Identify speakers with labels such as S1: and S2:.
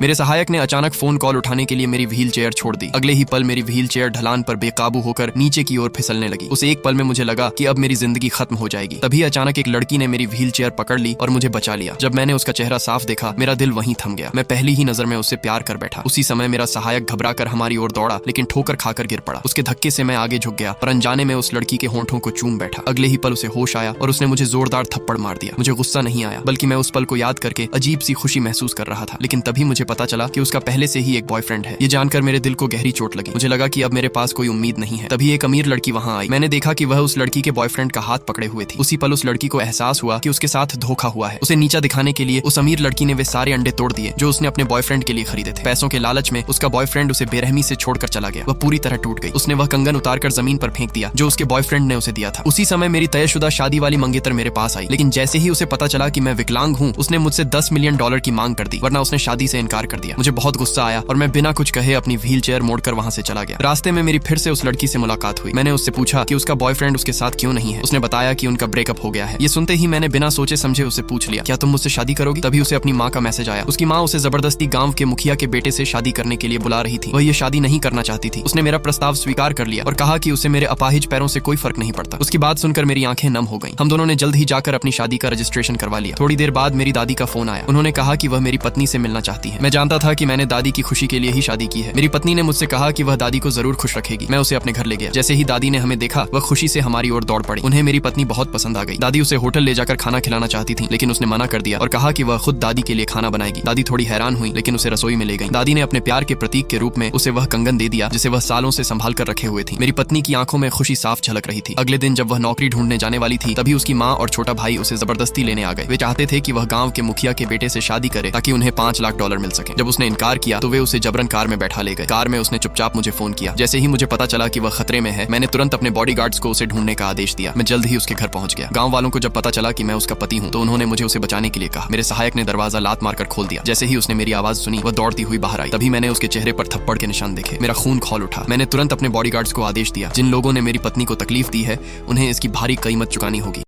S1: मेरे सहायक ने अचानक फोन कॉल उठाने के लिए मेरी व्हील चेयर छोड़ दी। अगले ही पल मेरी व्हील चेयर ढलान पर बेकाबू होकर नीचे की ओर फिसलने लगी। उस एक पल में मुझे लगा कि अब मेरी जिंदगी खत्म हो जाएगी। तभी अचानक एक लड़की ने मेरी व्हील चेयर पकड़ ली और मुझे बचा लिया। जब मैंने उसका चेहरा साफ देखा, मेरा दिल वहीं थम गया। मैं पहली ही नजर में उससे प्यार कर बैठा। उसी समय मेरा सहायक घबराकर हमारी ओर दौड़ा, लेकिन ठोकर खाकर गिर पड़ा। उसके धक्के से मैं आगे झुक गया और अनजाने में उस लड़की के होंठों को चूम बैठा। अगले ही पल उसे होश आया और उसने मुझे जोरदार थप्पड़ मार दिया। मुझे गुस्सा नहीं आया, बल्कि मैं उस पल को याद करके अजीब सी खुशी महसूस कर रहा था। लेकिन तभी मुझे पता चला कि उसका पहले से ही एक बॉयफ्रेंड है। ये जानकर मेरे दिल को गहरी चोट लगी। मुझे लगा कि अब मेरे पास कोई उम्मीद नहीं है। तभी एक अमीर लड़की वहां आई। मैंने देखा कि वह उस लड़की के बॉयफ्रेंड का हाथ पकड़े हुए थी। उसी पल उस लड़की को एहसास हुआ कि उसके साथ धोखा हुआ है। उसे नीचा दिखाने के लिए उस अमीर लड़की ने वे सारे अंडे तोड़ दिए जो उसने अपने बॉयफ्रेंड के लिए खरीदे थे। पैसों के लालच में उसका बॉयफ्रेंड उसे बेरहमी से छोड़कर चला गया। वह पूरी तरह टूट गई। उसने वह कंगन उतारकर जमीन पर फेंक दिया जो उसके बॉयफ्रेंड ने उसे दिया था। उसी समय मेरी तयशुदा शादी वाली मंगेतर मेरे पास आई, लेकिन जैसे ही उसे पता चला कि मैं विकलांग हूँ, उसने मुझसे $10 मिलियन की मांग कर दी, वरना उसने शादी से इनकार कर दिया। मुझे बहुत गुस्सा आया और मैं बिना कुछ कहे अपनी व्हील चेयर मोड़कर वहां से चला गया। रास्ते में मेरी फिर से उस लड़की से मुलाकात हुई। मैंने उससे पूछा कि उसका बॉयफ्रेंड उसके साथ क्यों नहीं है। उसने बताया कि उनका ब्रेकअप हो गया है। ये सुनते ही मैंने बिना सोचे समझे उसे पूछ लिया, क्या तुम मुझसे शादी करोगी? तभी उसे अपनी माँ का मैसेज आया। उसकी माँ उसे जबरदस्ती गांव के मुखिया के बेटे से शादी करने के लिए बुला रही थी। वह ये शादी नहीं करना चाहती थी। उसने मेरा प्रस्ताव स्वीकार कर लिया और कहा कि उसे मेरे अपाहिज पैरों से कोई फर्क नहीं पड़ता। उसकी बात सुनकर मेरी आंखें नम हो गईं। हम दोनों ने जल्द ही जाकर अपनी शादी का रजिस्ट्रेशन करवा लिया। थोड़ी देर बाद मेरी दादी का फोन आया। उन्होंने कहा कि वह मेरी पत्नी से मिलना चाहती है। मैं जानता था कि मैंने दादी की खुशी के लिए ही शादी की है। मेरी पत्नी ने मुझसे कहा कि वह दादी को जरूर खुश रखेगी। मैं उसे अपने घर ले गया। जैसे ही दादी ने हमें देखा, वह खुशी से हमारी ओर दौड़ पड़ी। उन्हें मेरी पत्नी बहुत पसंद आ गई। दादी उसे होटल ले जाकर खाना खिलाना चाहती थी, लेकिन उसने मना कर दिया और कहा कि वह खुद दादी के लिए खाना बनाएगी। दादी थोड़ी हैरान हुई, लेकिन उसे रसोई में ले गई। दादी ने अपने प्यार के प्रतीक के रूप में उसे वह कंगन दे दिया जिसे वह सालों से संभाल कर रखे हुए थी। मेरी पत्नी की आंखों में खुशी साफ झलक रही थी। अगले दिन जब वह नौकरी ढूंढने जाने वाली थी, तभी उसकी माँ और छोटा भाई उसे जबरदस्ती लेने आ गए। वे चाहते थे कि वह गांव के मुखिया के बेटे से शादी करे ताकि उन्हें $5 लाख मिल सके। जब उसने इनकार किया तो वे उसे जबरन कार में बैठा ले गए। कार में उसने चुपचाप मुझे फोन किया। जैसे ही मुझे पता चला कि वह खतरे में है, मैंने तुरंत अपने बॉडीगार्ड्स को उसे ढूंढने का आदेश दिया। मैं जल्द ही उसके घर पहुंच गया। गांव वालों को जब पता चला कि मैं उसका पति हूं, तो उन्होंने मुझे उसे बचाने के लिए कहा। मेरे सहायक ने दरवाजा लात मारकर खोल दिया। जैसे ही उसने मेरी आवाज सुनी, वह दौड़ती हुई बाहर आई। तभी मैंने उसके चेहरे पर थप्पड़ के निशान देखे। मेरा खून खौल उठा। मैंने तुरंत अपने बॉडीगार्ड्स को आदेश दिया, जिन लोगों ने मेरी पत्नी को तकलीफ दी है, उन्हें इसकी भारी कीमत चुकानी होगी।